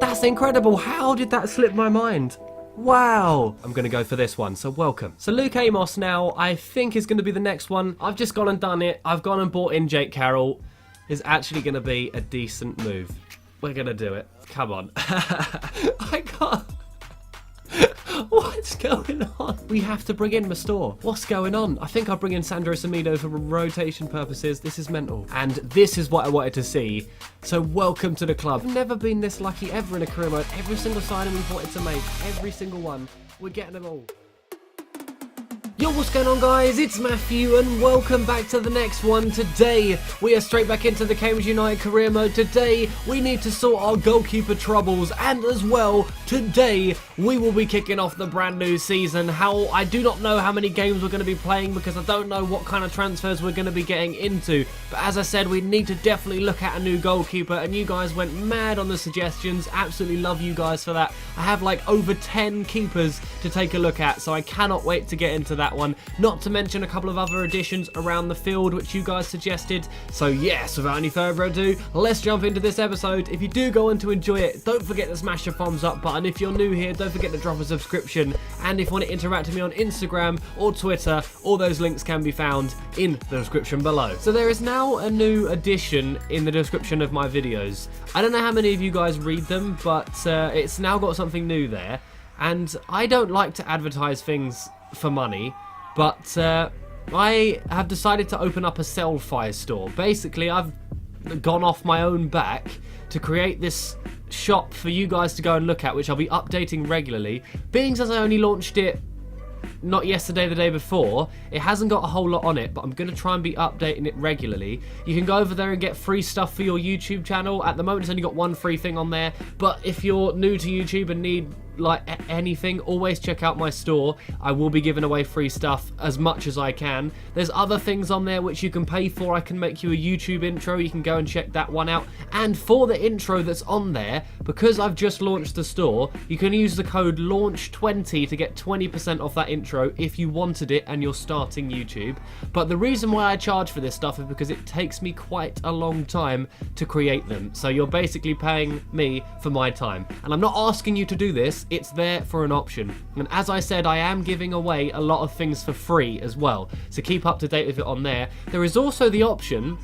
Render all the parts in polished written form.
That's incredible. How did that slip my mind? Wow. I'm going to go for this one, so welcome. So Luke Amos now, I think is going to be the next one. I've just gone and done it. I've gone and bought in Jake Carroll. Is actually going to be a decent move. We're going to do it. Come on. I can't. What's going on? We have to bring in Mastor. What's going on? I think I'll bring in Sandro Semedo for rotation purposes. This is mental. And this is what I wanted to see. So welcome to the club. I've never been this lucky ever in a career mode. Every single signing we've wanted to make, every single one, we're getting them all. Yo, what's going on, guys? It's Matthew and welcome back to the next one. Today we are straight back into the Cambridge United career mode. Today we need to sort our goalkeeper troubles, and as well today we will be kicking off the brand new season. I do not know how many games we're going to be playing because I don't know what kind of transfers we're going to be getting into, but as I said, we need to definitely look at a new goalkeeper, and you guys went mad on the suggestions. Absolutely love you guys for that. I have like over 10 keepers to take a look at, so I cannot wait to get into that one, not to mention a couple of other additions around the field which you guys suggested. So yes, without any further ado, let's jump into this episode. If you do go on to enjoy it, don't forget to smash the thumbs up button. If you're new here, don't forget to drop a subscription, and if you want to interact with me on Instagram or Twitter, all those links can be found in the description below. So there is now a new addition in the description of my videos. I don't know how many of you guys read them, but it's now got something new there, and I don't like to advertise things for money, but I have decided to open up a Flickify store. Basically, I've gone off my own back to create this shop for you guys to go and look at, which I'll be updating regularly. Being as I only launched it not yesterday, the day before, it hasn't got a whole lot on it, but I'm going to try and be updating it regularly. You can go over there and get free stuff for your YouTube channel. At the moment, it's only got one free thing on there, but if you're new to YouTube and need like anything, always check out my store. I will be giving away free stuff as much as I can. There's other things on there which you can pay for. I can make you a YouTube intro, you can go and check that one out. And for the intro that's on there, because I've just launched the store, you can use the code LAUNCH20 to get 20% off that intro if you wanted it and you're starting YouTube. But the reason why I charge for this stuff is because it takes me quite a long time to create them. So you're basically paying me for my time, and I'm not asking you to do this. It's there for an option, and as I said, I am giving away a lot of things for free as well, so keep up to date with it on there. There is also the option,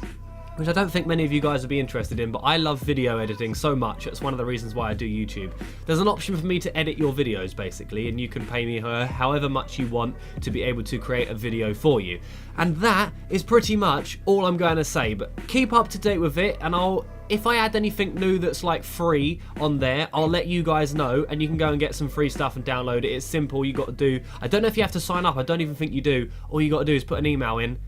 which I don't think many of you guys would be interested in, but I love video editing so much. That's one of the reasons why I do YouTube. There's an option for me to edit your videos, basically, and you can pay me however much you want to be able to create a video for you. And that is pretty much all I'm going to say, but keep up to date with it, and if I add anything new that's like free on there, I'll let you guys know, and you can go and get some free stuff and download it. It's simple. You got to do, I don't know if you have to sign up. I don't even think you do. All you got to do is put an email in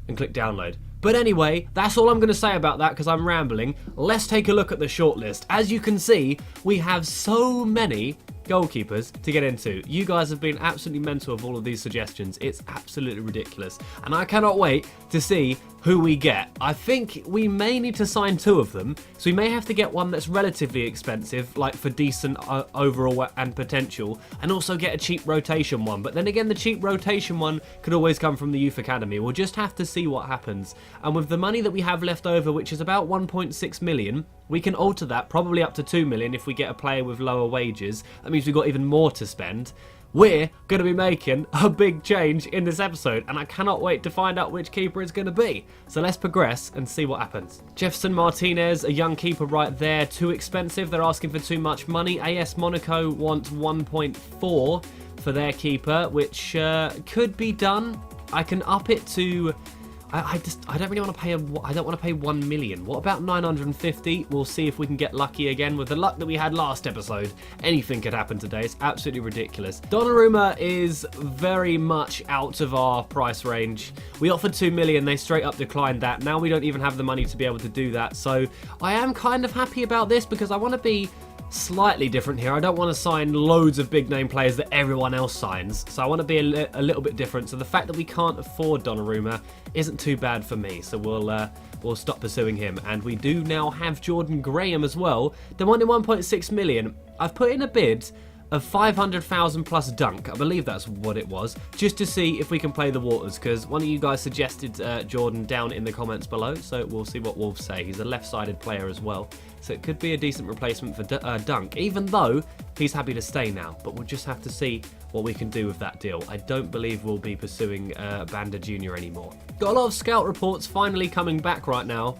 and click download. But anyway, that's all I'm going to say about that because I'm rambling. Let's take a look at the shortlist. As you can see, we have so many goalkeepers to get into. You guys have been absolutely mental with all of these suggestions. It's absolutely ridiculous, and I cannot wait to see who we get. I think we may need to sign 2 of them, so we may have to get one that's relatively expensive, like for decent overall and potential, and also get a cheap rotation one. But then again, the cheap rotation one could always come from the youth academy. We'll just have to see what happens. And with the money that we have left over, which is about 1.6 million, we can alter that probably up to 2 million if we get a player with lower wages. That means we've got even more to spend. We're going to be making a big change in this episode, and I cannot wait to find out which keeper it's going to be. So let's progress and see what happens. Jefferson Martinez, a young keeper right there, too expensive. They're asking for too much money. AS Monaco want 1.4 for their keeper, which could be done. I can up it to I don't really want to pay I don't want to pay 1 million. What about 950? We'll see if we can get lucky again. With the luck that we had last episode, anything could happen today. It's absolutely ridiculous. Donnarumma is very much out of our price range. We offered 2 million, they straight up declined that. Now we don't even have the money to be able to do that. So I am kind of happy about this because I want to be slightly different here. I don't want to sign loads of big name players that everyone else signs, so I want to be a little bit different. So the fact that we can't afford Donnarumma isn't too bad for me, so we'll stop pursuing him. And we do now have Jordan Graham as well. They wanted 1.6 million. I've put in a bid, of 500,000 plus dunk, I believe that's what it was, just to see if we can play the waters, because one of you guys suggested Jordan down in the comments below, so we'll see what Wolves say. He's a left-sided player as well, so it could be a decent replacement for Dunk, even though he's happy to stay now, but we'll just have to see what we can do with that deal. I don't believe we'll be pursuing Banda Jr. anymore. Got a lot of scout reports finally coming back right now,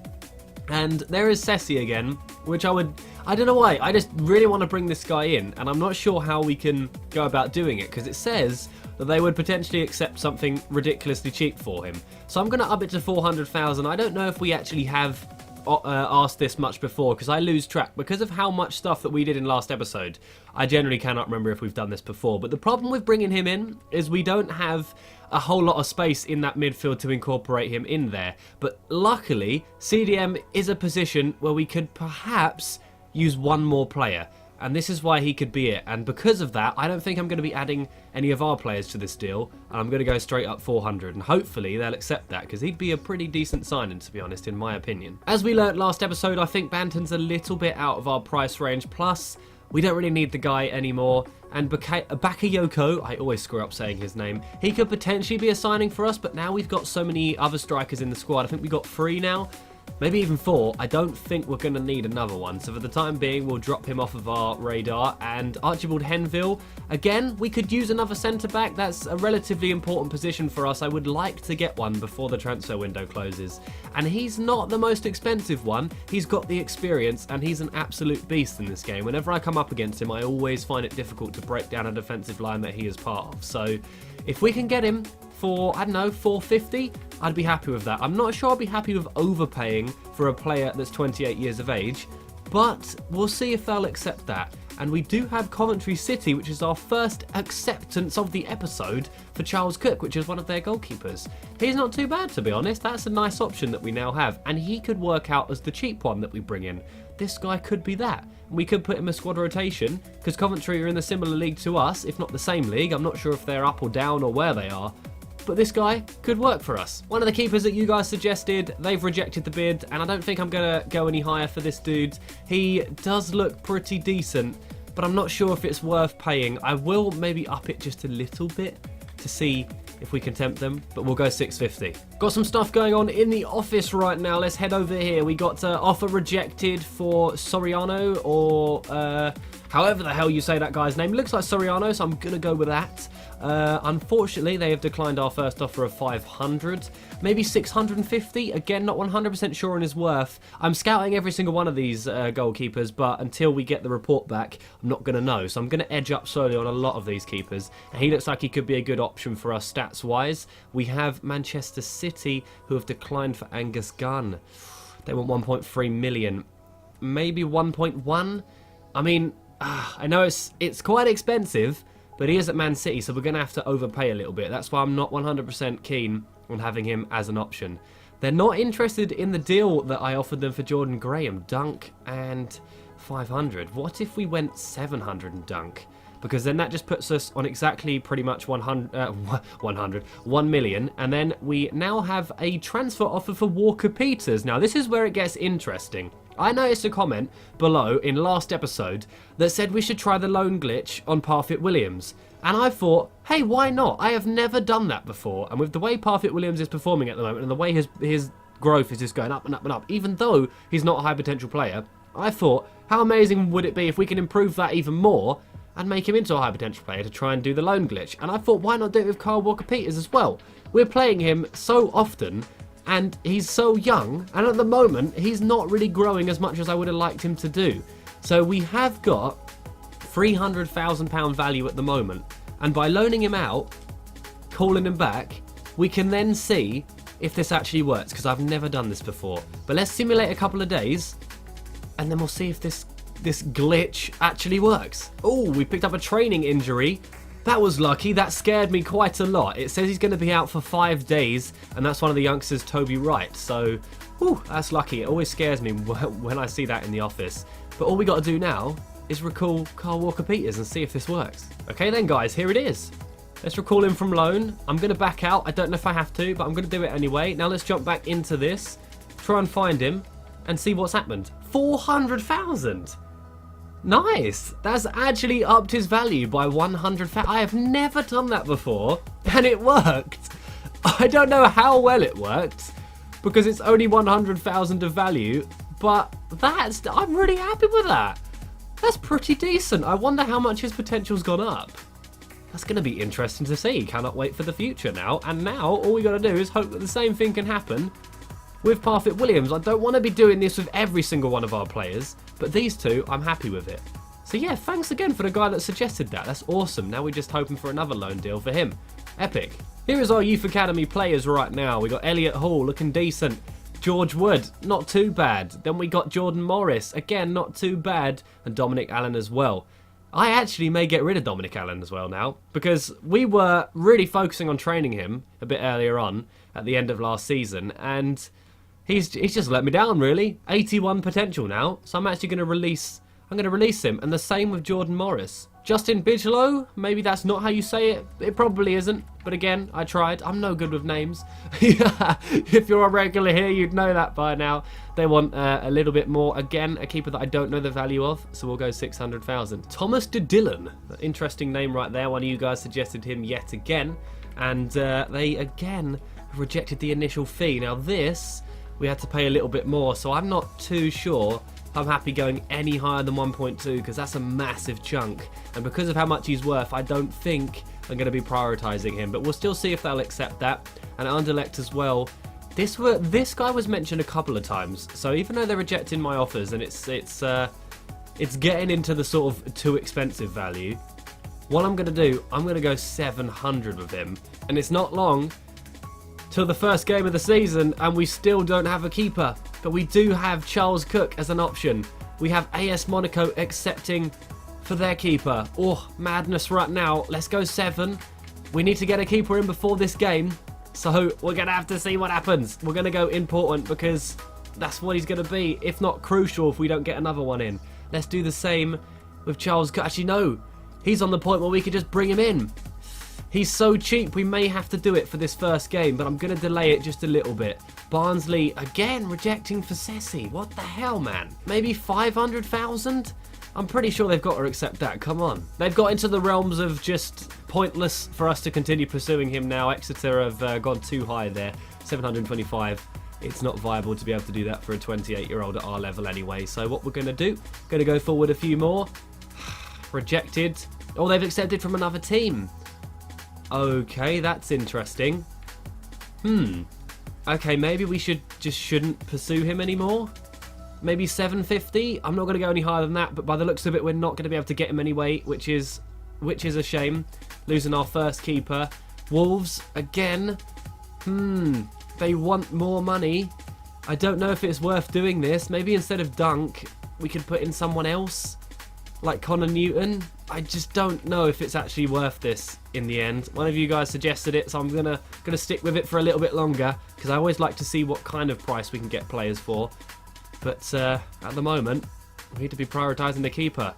and there is Sessi again, which I don't know why, I just really want to bring this guy in, and I'm not sure how we can go about doing it, because it says that they would potentially accept something ridiculously cheap for him. So I'm going to up it to 400,000. I don't know if we actually have asked this much before, because I lose track because of how much stuff that we did in last episode. I generally cannot remember if we've done this before, but the problem with bringing him in is we don't have a whole lot of space in that midfield to incorporate him in there. But luckily, CDM is a position where we could perhaps use one more player, and this is why he could be it. And because of that, I don't think I'm going to be adding any of our players to this deal, and I'm going to go straight up 400, and hopefully they'll accept that, because he'd be a pretty decent signing, to be honest, in my opinion. As we learnt last episode, I think Banton's a little bit out of our price range, plus we don't really need the guy anymore, and Bakayoko, I always screw up saying his name, he could potentially be a signing for us, but now we've got so many other strikers in the squad. I think we've got 3 now, maybe even 4. I don't think we're going to need another one, so for the time being we'll drop him off of our radar. And Archibald Henville, again, we could use another centre-back. That's a relatively important position for us. I would like to get one before the transfer window closes, and he's not the most expensive one. He's got the experience, and he's an absolute beast in this game. Whenever I come up against him, I always find it difficult to break down a defensive line that he is part of. So if we can get him for, I don't know, 450, I'd be happy with that. I'm not sure I'd be happy with overpaying for a player that's 28 years of age, but we'll see if they'll accept that. And we do have Coventry City, which is our first acceptance of the episode for Charles Cook, which is one of their goalkeepers. He's not too bad, to be honest. That's a nice option that we now have, and he could work out as the cheap one that we bring in. This guy could be that. We could put him a squad rotation, because Coventry are in the similar league to us, if not the same league. I'm not sure if they're up or down or where they are, but this guy could work for us. One of the keepers that you guys suggested, they've rejected the bid, and I don't think I'm going to go any higher for this dude. He does look pretty decent, but I'm not sure if it's worth paying. I will maybe up it just a little bit to see if we can tempt them, but we'll go 650. Got some stuff going on in the office right now. Let's head over here. We got offer rejected for Soriano, or however the hell you say that guy's name. It looks like Soriano, so I'm going to go with that. Unfortunately, they have declined our first offer of 500, maybe 650. Again, not 100% sure on his worth. I'm scouting every single one of these goalkeepers, but until we get the report back, I'm not going to know. So I'm going to edge up slowly on a lot of these keepers. And he looks like he could be a good option for us stats-wise. We have Manchester City, who have declined for Angus Gunn. They want 1.3 million, maybe 1.1. I mean, I know it's quite expensive, but he is at Man City, so we're going to have to overpay a little bit. That's why I'm not 100% keen on having him as an option. They're not interested in the deal that I offered them for Jordan Graham, Dunk and 500. What if we went 700 and Dunk? Because then that just puts us on exactly pretty much 1 million. And then we now have a transfer offer for Walker Peters. Now, this is where it gets interesting. I noticed a comment below in last episode that said we should try the loan glitch on Parfit Williams. And I thought, hey, why not? I have never done that before. And with the way Parfit Williams is performing at the moment and the way his growth is just going up and up and up, even though he's not a high potential player, I thought, how amazing would it be if we can improve that even more and make him into a high potential player to try and do the loan glitch? And I thought, why not do it with Kyle Walker-Peters as well? We're playing him so often, and he's so young, and at the moment, he's not really growing as much as I would have liked him to do. So we have got £300,000 value at the moment, and by loaning him out, calling him back, we can then see if this actually works, because I've never done this before. But let's simulate a couple of days, and then we'll see if this glitch actually works. Oh, we picked up a training injury. That was lucky. That scared me quite a lot. It says he's going to be out for 5 days, and that's one of the youngsters, Toby Wright. So, whew, that's lucky. It always scares me when I see that in the office. But all we got to do now is recall Kyle Walker-Peters and see if this works. Okay then, guys, here it is. Let's recall him from loan. I'm going to back out. I don't know if I have to, but I'm going to do it anyway. Now let's jump back into this, try and find him, and see what's happened. 400,000! Nice. That's actually upped his value by 100,000. I have never done that before, and it worked. I don't know how well it worked, because it's only 100,000 of value, but I'm really happy with that. That's pretty decent. I wonder how much his potential's gone up. That's going to be interesting to see. Cannot wait for the future now. And now all we got to do is hope that the same thing can happen with Parfit Williams. I don't want to be doing this with every single one of our players, but these two, I'm happy with it. So yeah, thanks again for the guy that suggested that. That's awesome. Now we're just hoping for another loan deal for him. Epic. Here is our Youth Academy players right now. We got Elliot Hall looking decent. George Wood, not too bad. Then we got Jordan Morris, again, not too bad. And Dominic Allen as well. I actually may get rid of Dominic Allen as well now, because we were really focusing on training him a bit earlier on at the end of last season, and he's just let me down, really. 81 potential now, so I'm actually going to release him, and the same with Jordan Morris. Justin Bigelow, maybe that's not how you say it. It probably isn't, but again, I tried. I'm no good with names. If you're a regular here, you'd know that by now. They want a little bit more. Again, a keeper that I don't know the value of, so we'll go 600,000. Thomas de Dillon, interesting name right there. One of you guys suggested him yet again, and they again rejected the initial fee. Now this, we had to pay a little bit more, so I'm not too sure I'm happy going any higher than 1.2, because that's a massive chunk, and because of how much he's worth, I don't think I'm going to be prioritising him, but we'll still see if they'll accept that. And Anderlecht as well. This guy was mentioned a couple of times, so even though they're rejecting my offers and it's getting into the sort of too expensive value, what I'm going to do, I'm going to go 700 with him, and it's not long till the first game of the season, and we still don't have a keeper. But we do have Charles Cook as an option. We have AS Monaco accepting for their keeper. Oh, madness right now. Let's go 7. We need to get a keeper in before this game. So we're going to have to see what happens. We're going to go important, because that's what he's going to be, if not crucial, if we don't get another one in. Let's do the same with Charles Cook. Actually, no. He's on the point where we could just bring him in. He's so cheap, we may have to do it for this first game, but I'm going to delay it just a little bit. Barnsley, again, rejecting for Sessi. What the hell, man? Maybe 500,000? I'm pretty sure they've got to accept that. Come on. They've got into the realms of just pointless for us to continue pursuing him now. Exeter have gone too high there. 725. It's not viable to be able to do that for a 28-year-old at our level anyway. So what we're going to do, going to go forward a few more. Rejected. Oh, they've accepted from another team. Okay, that's interesting. Okay, maybe we shouldn't pursue him anymore. Maybe 750. I'm not going to go any higher than that, but by the looks of it, we're not going to be able to get him anyway, which is a shame. Losing our first keeper. Wolves again. They want more money. I don't know if it's worth doing this. Maybe instead of Dunk, we could put in someone else, like Connor Newton. I just don't know if it's actually worth this in the end. One of you guys suggested it, so I'm gonna stick with it for a little bit longer, because I always like to see what kind of price we can get players for. But at the moment, we need to be prioritising the keeper.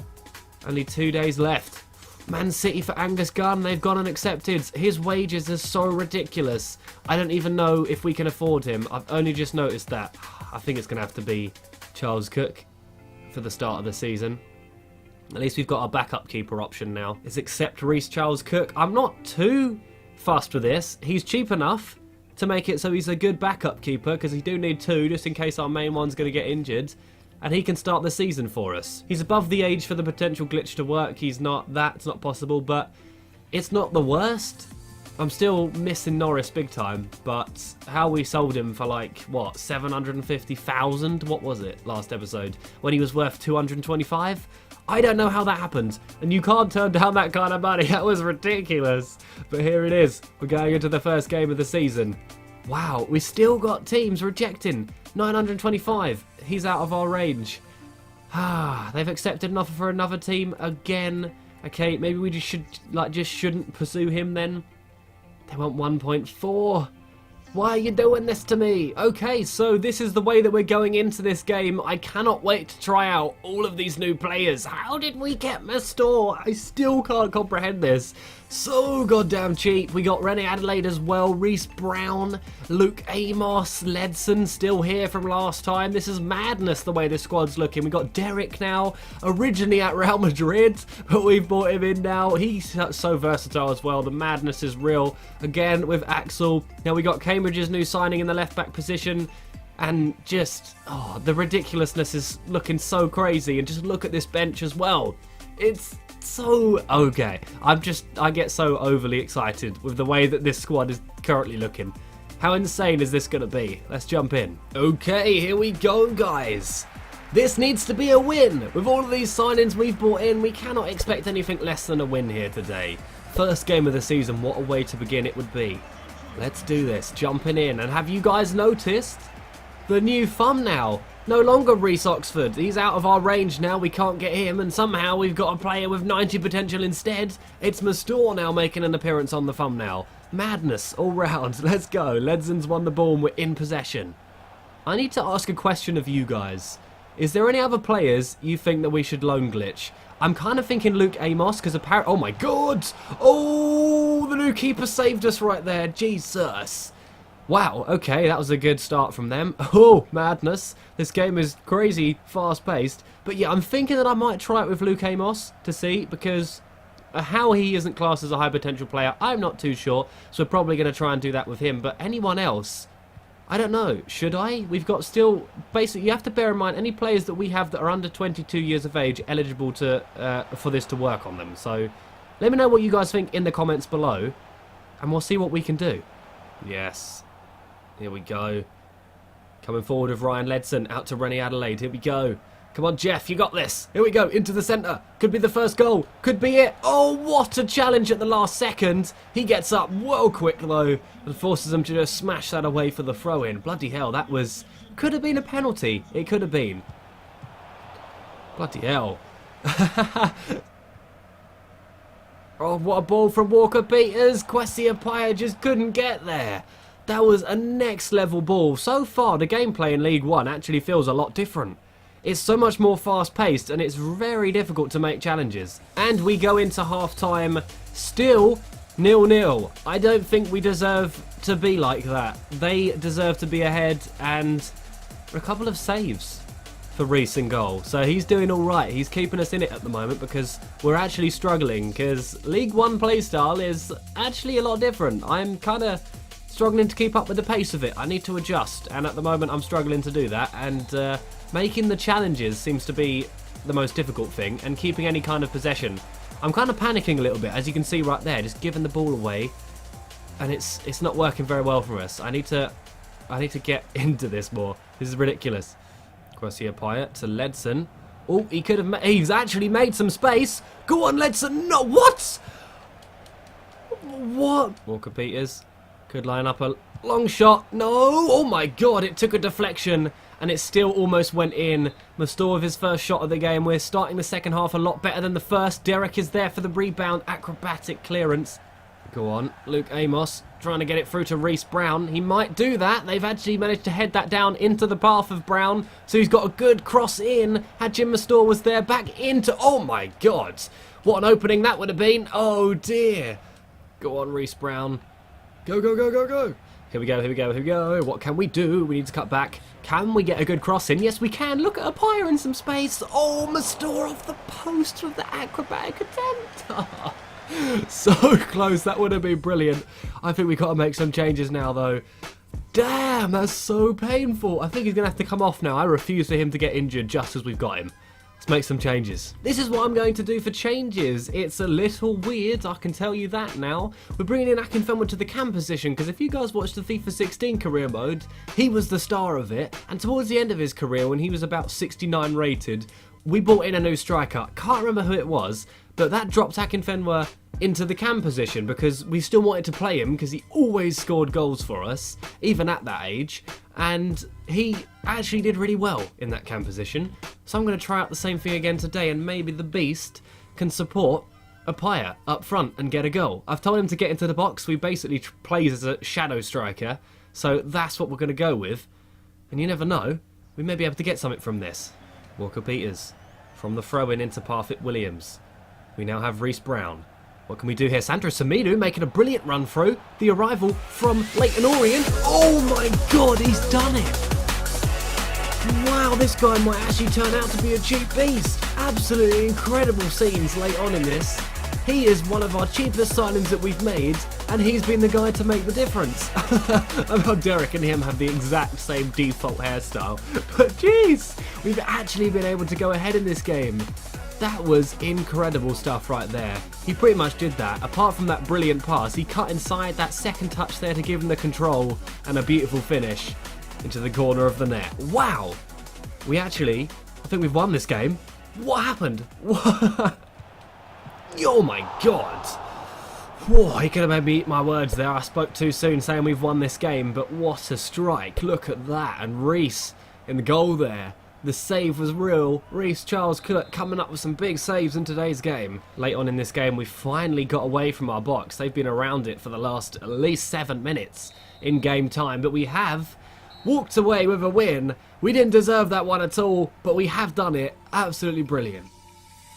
Only 2 days left. Man City for Angus Gunn, they've gone and accepted. His wages are so ridiculous. I don't even know if we can afford him. I've only just noticed that. I think it's going to have to be Charles Cook for the start of the season. At least we've got our backup keeper option now. Is accept Reece Charles Cook. I'm not too fussed with this. He's cheap enough to make it so he's a good backup keeper, because we do need 2 just in case our main one's going to get injured. And he can start the season for us. He's above the age for the potential glitch to work. He's not. That's not possible, but it's not the worst. I'm still missing Norris big time, but how we sold him for like, what, 750,000? What was it last episode? When he was worth 225? I don't know how that happened, and you can't turn down that kind of money. That was ridiculous. But here it is. We're going into the first game of the season. Wow, we still got teams rejecting. 925. He's out of our range. They've accepted an offer for another team again. Okay, maybe we just shouldn't pursue him then. They want 1.4. Why are you doing this to me? Okay, so this is the way that we're going into this game. I cannot wait to try out all of these new players. How did we get Mastor? I still can't comprehend this. So goddamn cheap. We got JarradHD as well, Reece Brown, Luke Amos, Ledson still here from last time. This is madness the way this squad's looking. We got Derek now, originally at Real Madrid, but we've brought him in now. He's so versatile as well. The madness is real. Again with Axel. Now we got Cambridge's new signing in the left back position. And just, the ridiculousness is looking so crazy. And just look at this bench as well. It's so okay. I get so overly excited with the way that this squad is currently looking. How insane is this going to be? Let's jump in. Okay, here we go, guys. This needs to be a win. With all of these signings we've brought in, we cannot expect anything less than a win here today. First game of the season, what a way to begin it would be. Let's do this, jumping in. And have you guys noticed the new thumbnail? No longer Reece Oxford. He's out of our range now. We can't get him, and somehow we've got a player with 90 potential instead. It's Mastor now making an appearance on the thumbnail. Madness all round. Let's go. Ledson's won the ball and we're in possession. I need to ask a question of you guys. Is there any other players you think that we should loan glitch? I'm kind of thinking Luke Amos, because apparently... Oh my god! Oh, the new keeper saved us right there. Jesus. Wow, okay, that was a good start from them. Oh, madness. This game is crazy fast-paced. But yeah, I'm thinking that I might try it with Luke Amos to see, because how he isn't classed as a high-potential player, I'm not too sure. So we're probably going to try and do that with him. But anyone else, I don't know. Should I? We've got still... Basically, you have to bear in mind, any players that we have that are under 22 years of age eligible to for this to work on them. So let me know what you guys think in the comments below, and we'll see what we can do. Yes. Here we go. Coming forward with Ryan Ledson. Out to JarradHD. Here we go. Come on, Jeff. You got this. Here we go. Into the centre. Could be the first goal. Could be it. Oh, what a challenge at the last second. He gets up well quick, though, and forces him to just smash that away for the throw-in. Bloody hell. That was... Could have been a penalty. It could have been. Bloody hell. Oh, what a ball from Walker Peters. Kwesi Appiah just couldn't get there. That was a next level ball. So far, the gameplay in League One actually feels a lot different. It's so much more fast paced and it's very difficult to make challenges. And we go into half time still 0-0. I don't think we deserve to be like that. They deserve to be ahead, and a couple of saves for Reece in goal. So he's doing alright. He's keeping us in it at the moment because we're actually struggling, because League One playstyle is actually a lot different. I'm kind of struggling to keep up with the pace of it. I need to adjust, and at the moment I'm struggling to do that, and making the challenges seems to be the most difficult thing, and keeping any kind of possession. I'm kind of panicking a little bit, as you can see right there, just giving the ball away, and it's not working very well for us. I need to get into this more. This is ridiculous. Kwesi Appiah to Ledson. Oh, he could have he's actually made some space. Go on, Ledson. No, what? Walker Peters could line up a long shot. No! Oh my god, it took a deflection and it still almost went in. Mastor with his first shot of the game. We're starting the second half a lot better than the first. Derek is there for the rebound. Acrobatic clearance. Go on, Luke Amos trying to get it through to Reece Brown. He might do that. They've actually managed to head that down into the path of Brown. So he's got a good cross in. Had Jim Mastor was there. Back into... Oh my god. What an opening that would have been. Oh dear. Go on, Reece Brown. Go, go, go, go, go. Here we go, here we go, here we go. What can we do? We need to cut back. Can we get a good cross in? Yes, we can. Look at Appiah in some space. Oh, Mastor off the post with the acrobatic attempt. So close. That would have been brilliant. I think we've got to make some changes now, though. Damn, that's so painful. I think he's going to have to come off now. I refuse for him to get injured just as we've got him. Let's make some changes. This is what I'm going to do for changes. It's a little weird, I can tell you that now. We're bringing in Akinfenwa to the cam position, because if you guys watched the FIFA 16 career mode, he was the star of it. And towards the end of his career, when he was about 69 rated, we brought in a new striker. Can't remember who it was, but that dropped Akinfenwa into the cam position because we still wanted to play him because he always scored goals for us, even at that age. And he actually did really well in that cam position. So I'm going to try out the same thing again today, and maybe the Beast can support Appiah up front and get a goal. I've told him to get into the box. We basically plays as a shadow striker, so that's what we're going to go with. And you never know, we may be able to get something from this. Walker Peters from the throw-in into Parfit Williams. We now have Reece Brown. What can we do here? Sandro Semedo making a brilliant run through. The arrival from Leyton Orient. Oh my god, he's done it! Wow, this guy might actually turn out to be a cheap beast. Absolutely incredible scenes late on in this. He is one of our cheapest signings that we've made, and he's been the guy to make the difference. I know Derek and him have the exact same default hairstyle, but jeez, we've actually been able to go ahead in this game. That was incredible stuff right there. He pretty much did that. Apart from that brilliant pass, he cut inside, that second touch there to give him the control, and a beautiful finish into the corner of the net. Wow! I think we've won this game. What happened? Oh my god! Whoa, he could have made me eat my words there. I spoke too soon saying we've won this game, but what a strike. Look at that. And Reece in the goal there. The save was real. Reece Charles coming up with some big saves in today's game. Late on in this game, we finally got away from our box. They've been around it for the last at least 7 minutes in game time, but we have walked away with a win. We didn't deserve that one at all, but we have done it. Absolutely brilliant.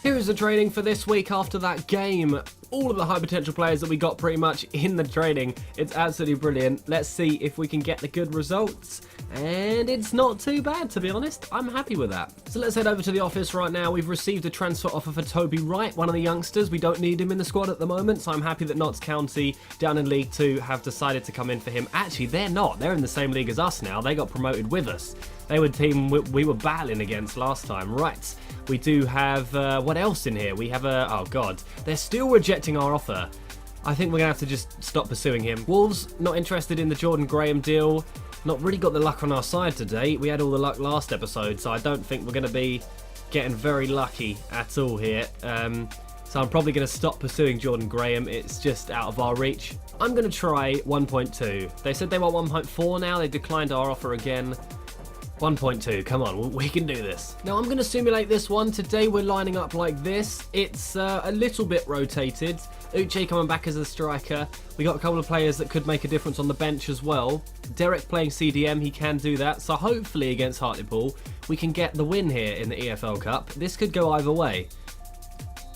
Here is the training for this week after that game. All of the high potential players that we got pretty much in the training. It's absolutely brilliant. Let's see if we can get the good results. And it's not too bad, to be honest. I'm happy with that. So let's head over to the office right now. We've received a transfer offer for Toby Wright, one of the youngsters. We don't need him in the squad at the moment, so I'm happy that Notts County down in League 2 have decided to come in for him. Actually, they're not. They're in the same league as us now. They got promoted with us. They were the team we were battling against last time. Right. We do have, what else in here? We have a, oh god, they're still rejecting our offer. I think we're going to have to just stop pursuing him. Wolves, not interested in the Jordan Graham deal. Not really got the luck on our side today. We had all the luck last episode, so I don't think we're going to be getting very lucky at all here. So I'm probably going to stop pursuing Jordan Graham. It's just out of our reach. I'm going to try 1.2. They said they want 1.4 now. They declined our offer again. 1.2, come on, we can do this. Now I'm going to simulate this one. Today we're lining up like this. It's a little bit rotated. Uche coming back as a striker. We got a couple of players that could make a difference on the bench as well. Derek playing CDM, he can do that. So hopefully against Hartlepool, we can get the win here in the EFL Cup. This could go either way.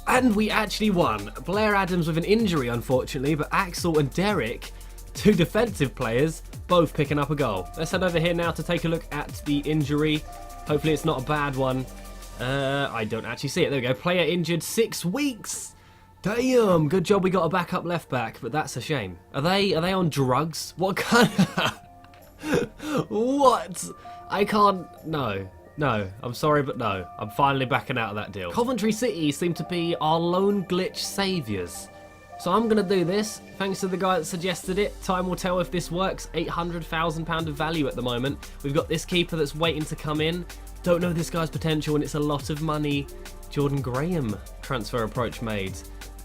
And we actually won. Blair Adams with an injury, unfortunately, but Axel and Derek, two defensive players, both picking up a goal. Let's head over here now to take a look at the injury. Hopefully it's not a bad one. I don't actually see it. There we go. Player injured 6 weeks. Damn. Good job we got a backup left back, but that's a shame. Are they on drugs? What kind of... What? I can't... No. No, I'm sorry, but no. I'm finally backing out of that deal. Coventry City seem to be our lone glitch saviours. So I'm going to do this, thanks to the guy that suggested it. Time will tell if this works. £800,000 of value at the moment. We've got this keeper that's waiting to come in. Don't know this guy's potential, and it's a lot of money. Jordan Graham transfer approach made.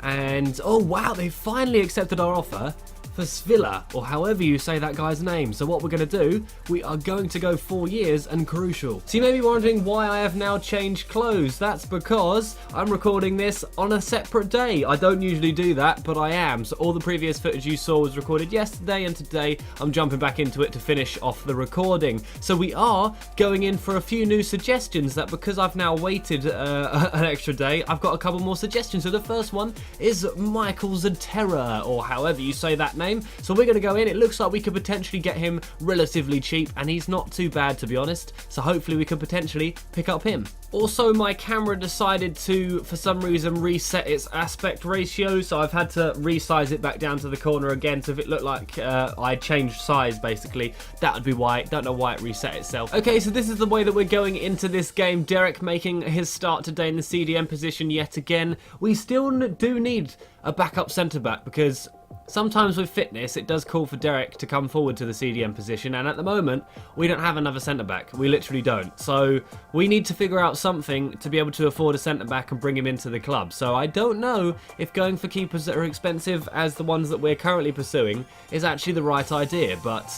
And, oh wow, they finally accepted our offer for Svilla, or however you say that guy's name. So what we're going to do, we are going to go 4 years and crucial. So you may be wondering why I have now changed clothes. That's because I'm recording this on a separate day. I don't usually do that, but I am. So all the previous footage you saw was recorded yesterday, and today I'm jumping back into it to finish off the recording. So we are going in for a few new suggestions, that because I've now waited an extra day, I've got a couple more suggestions. So the first one is Michael Zatera, or however you say that name. So we're going to go in. It looks like we could potentially get him relatively cheap, and he's not too bad, to be honest. So hopefully we could potentially pick up him. Also, my camera decided to, for some reason, reset its aspect ratio, so I've had to resize it back down to the corner again. So if it looked like I changed size, basically, that would be why. Don't know why it reset itself. Okay, so this is the way that we're going into this game. Derek making his start today in the CDM position yet again. We still do need a backup centre-back, because sometimes with fitness, it does call for Derek to come forward to the CDM position, and at the moment, we don't have another centre-back. We literally don't. So we need to figure out something to be able to afford a centre-back and bring him into the club. So I don't know if going for keepers that are expensive as the ones that we're currently pursuing is actually the right idea, but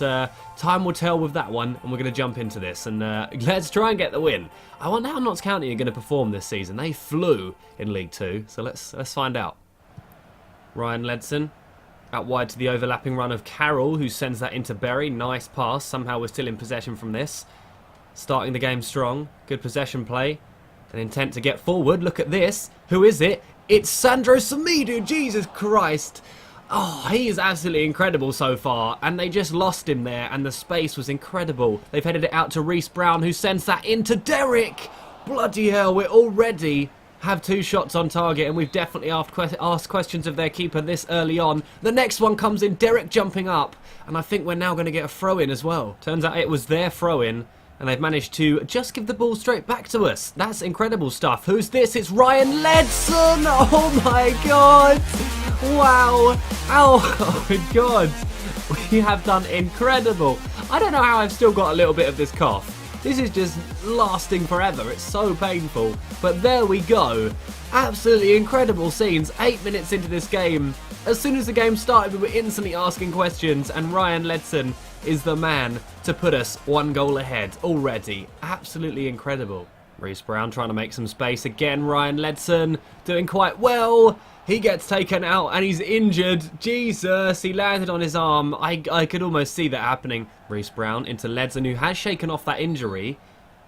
time will tell with that one, and we're going to jump into this, and let's try and get the win. I wonder how Notts County are going to perform this season. They flew in League 2, so let's find out. Ryan Ledson. Out wide to the overlapping run of Carroll, who sends that into Berry. Nice pass. Somehow we're still in possession from this. Starting the game strong. Good possession play. An intent to get forward. Look at this. Who is it? It's Sandro Semedo, Jesus Christ. Oh, he is absolutely incredible so far, and they just lost him there, and the space was incredible. They've headed it out to Reece Brown, who sends that into Derek. Bloody hell, we're already have 2 shots on target, and we've definitely asked questions of their keeper this early on. The next one comes in, Derek jumping up, and I think we're now going to get a throw-in as well. Turns out it was their throw-in, and they've managed to just give the ball straight back to us. That's incredible stuff. Who's this? It's Ryan Ledson! Oh my god! Wow! Oh my god! We have done incredible. I don't know how I've still got a little bit of this cough. This is just lasting forever. It's so painful. But there we go. Absolutely incredible scenes. 8 minutes into this game. As soon as the game started, we were instantly asking questions, and Ryan Ledson is the man to put us 1 goal ahead already. Absolutely incredible. Reece Brown trying to make some space again. Ryan Ledson doing quite well. He gets taken out and he's injured. Jesus, he landed on his arm. I could almost see that happening. Reece Brown into Ledson, who has shaken off that injury.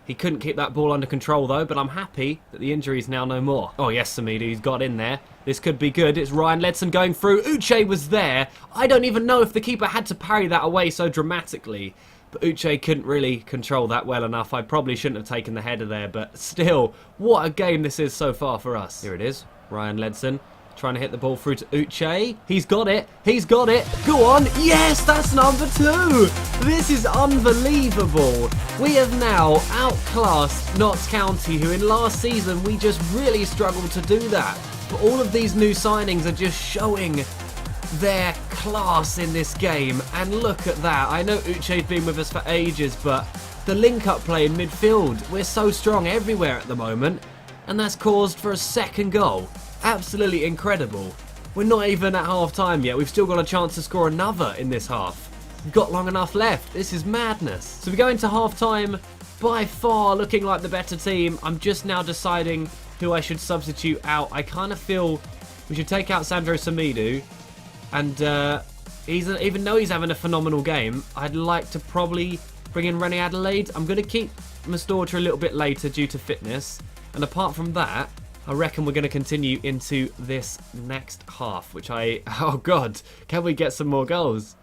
He couldn't keep that ball under control though, but I'm happy that the injury is now no more. Oh yes, Semedo's got in there. This could be good. It's Ryan Ledson going through. Uche was there. I don't even know if the keeper had to parry that away so dramatically. But Uche couldn't really control that well enough. I probably shouldn't have taken the header there, but still, what a game this is so far for us. Here it is. Ryan Ledson trying to hit the ball through to Uche. He's got it. He's got it. Go on. Yes, that's number 2. This is unbelievable. We have now outclassed Notts County, who in last season we just really struggled to do that. But all of these new signings are just showing their class in this game. And look at that. I know Uche's been with us for ages, but the link-up play in midfield, we're so strong everywhere at the moment. And that's caused for a 2nd goal. Absolutely incredible. We're not even at half time yet. We've still got a chance to score another in this half. We've got long enough left. This is madness. So we go into half time, by far looking like the better team. I'm just now deciding who I should substitute out. I kind of feel we should take out Sandro Semedo. And even though he's having a phenomenal game, I'd like to probably bring in JarradHD. I'm going to keep Mastorta a little bit later due to fitness. And apart from that, I reckon we're going to continue into this next half, which oh god, can we get some more goals?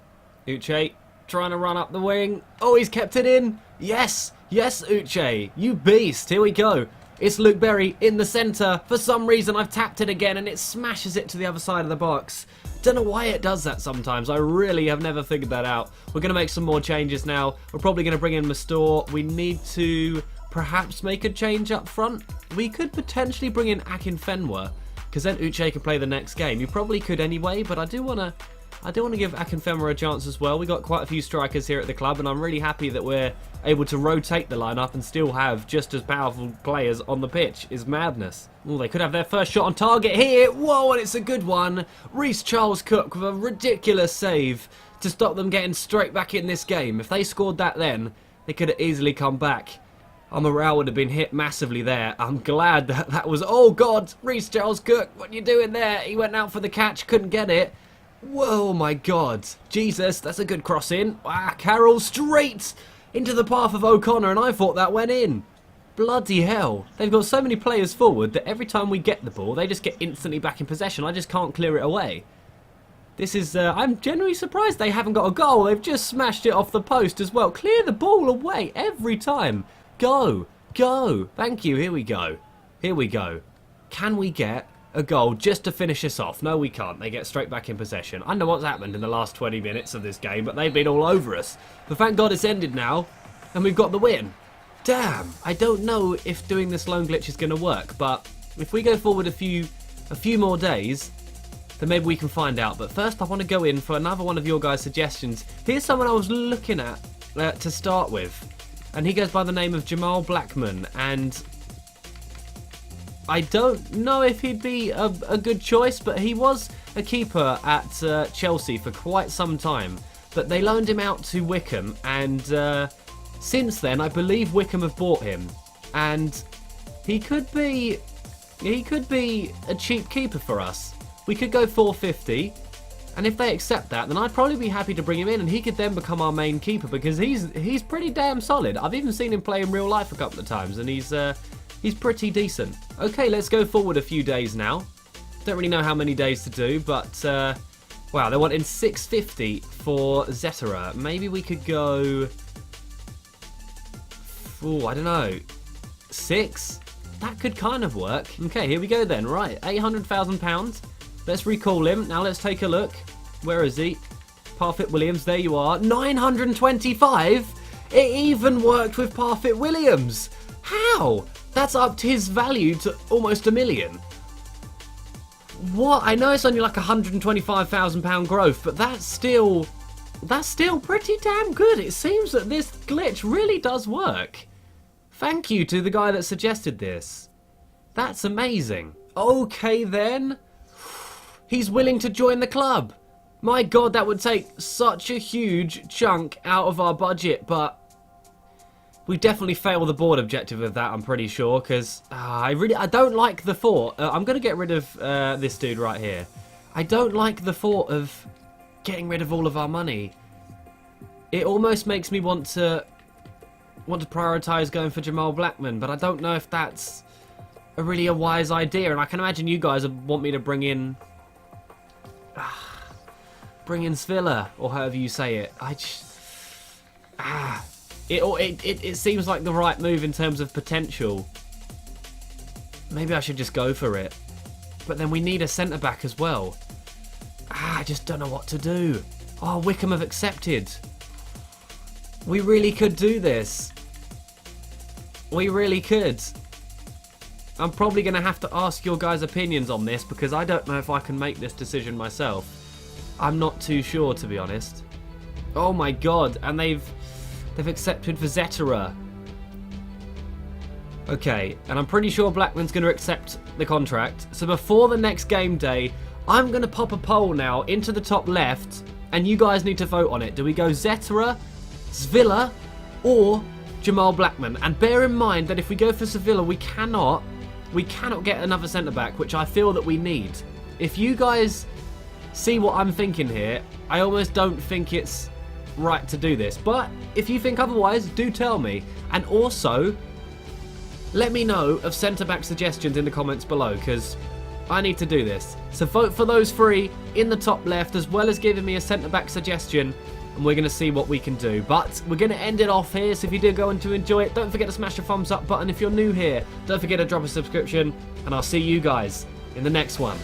Uche trying to run up the wing. Oh, he's kept it in. Yes, yes, Uche, you beast. Here we go. It's Luke Berry in the centre. For some reason, I've tapped it again and it smashes it to the other side of the box. Don't know why it does that sometimes. I really have never figured that out. We're going to make some more changes now. We're probably going to bring in Mastor. We need to perhaps make a change up front. We could potentially bring in Akinfenwa, because then Uche can play the next game. You probably could anyway, but I do want to give Akinfenwa a chance as well. We got quite a few strikers here at the club, and I'm really happy that we're able to rotate the lineup and still have just as powerful players on the pitch. Is madness. Oh, they could have their first shot on target here. Whoa, and it's a good one. Reece Charles Cook with a ridiculous save to stop them getting straight back in this game. If they scored that then, they could have easily come back. Our morale would have been hit massively there. I'm glad that was... Oh, God! Reece Charles Cook, what are you doing there? He went out for the catch, couldn't get it. Whoa, my God. Jesus, that's a good cross in. Ah, Carroll straight into the path of O'Connor, and I thought that went in. Bloody hell. They've got so many players forward that every time we get the ball, they just get instantly back in possession. I just can't clear it away. This is... I'm genuinely surprised they haven't got a goal. They've just smashed it off the post as well. Clear the ball away every time. Go! Go! Thank you, here we go. Here we go. Can we get a goal just to finish us off? No, we can't. They get straight back in possession. I know what's happened in the last 20 minutes of this game, but they've been all over us. But thank God it's ended now, and we've got the win. Damn! I don't know if doing this lone glitch is going to work, but if we go forward a few more days, then maybe we can find out. But first, I want to go in for another one of your guys' suggestions. Here's someone I was looking at to start with. And he goes by the name of Jamal Blackman, and I don't know if he'd be a good choice, but he was a keeper at Chelsea for quite some time. But they loaned him out to Wycombe, and since then, I believe Wycombe have bought him, and he could be a cheap keeper for us. We could go 450. And if they accept that, then I'd probably be happy to bring him in, and he could then become our main keeper, because he's pretty damn solid. I've even seen him play in real life a couple of times, and he's pretty decent. Okay, let's go forward a few days now. Don't really know how many days to do, but wow, they're wanting 650 for Zetera. Maybe we could go, oh, I don't know, 6? That could kind of work. Okay, here we go then. Right, £800,000. Let's recall him. Now let's take a look. Where is he? Parfit Williams, there you are. 925? It even worked with Parfit Williams. How? That's upped his value to almost £1 million. What? I know it's only like £125,000 growth, but that's still pretty damn good. It seems that this glitch really does work. Thank you to the guy that suggested this. That's amazing. Okay then. He's willing to join the club. My God, that would take such a huge chunk out of our budget, but we definitely fail the board objective of that, I'm pretty sure, because I don't like the thought. I'm going to get rid of this dude right here. I don't like the thought of getting rid of all of our money. It almost makes me want to prioritise going for Jamal Blackman, but I don't know if that's really a wise idea, and I can imagine you guys want me to bring in Svilla, or however you say it. It seems like the right move in terms of potential. Maybe I should just go for it. But then we need a centre-back as well. I just don't know what to do. Oh, Wickham have accepted. We really could do this. We really could. I'm probably going to have to ask your guys' opinions on this, because I don't know if I can make this decision myself. I'm not too sure, to be honest. Oh my God, and they've accepted for Zetera. Okay, and I'm pretty sure Blackman's going to accept the contract. So before the next game day, I'm going to pop a poll now into the top left, and you guys need to vote on it. Do we go Zetera, Svilla, or Jamal Blackman? And bear in mind that if we go for Sevilla, we cannot get another centre-back, which I feel that we need. If you guys see what I'm thinking here, I almost don't think it's right to do this, but if you think otherwise, do tell me. And also, let me know of centre-back suggestions in the comments below, because I need to do this. So vote for those 3 in the top left, as well as giving me a centre-back suggestion, and we're going to see what we can do. But we're going to end it off here, so if you did go on to enjoy it, don't forget to smash the thumbs up button. If you're new here, don't forget to drop a subscription, and I'll see you guys in the next one.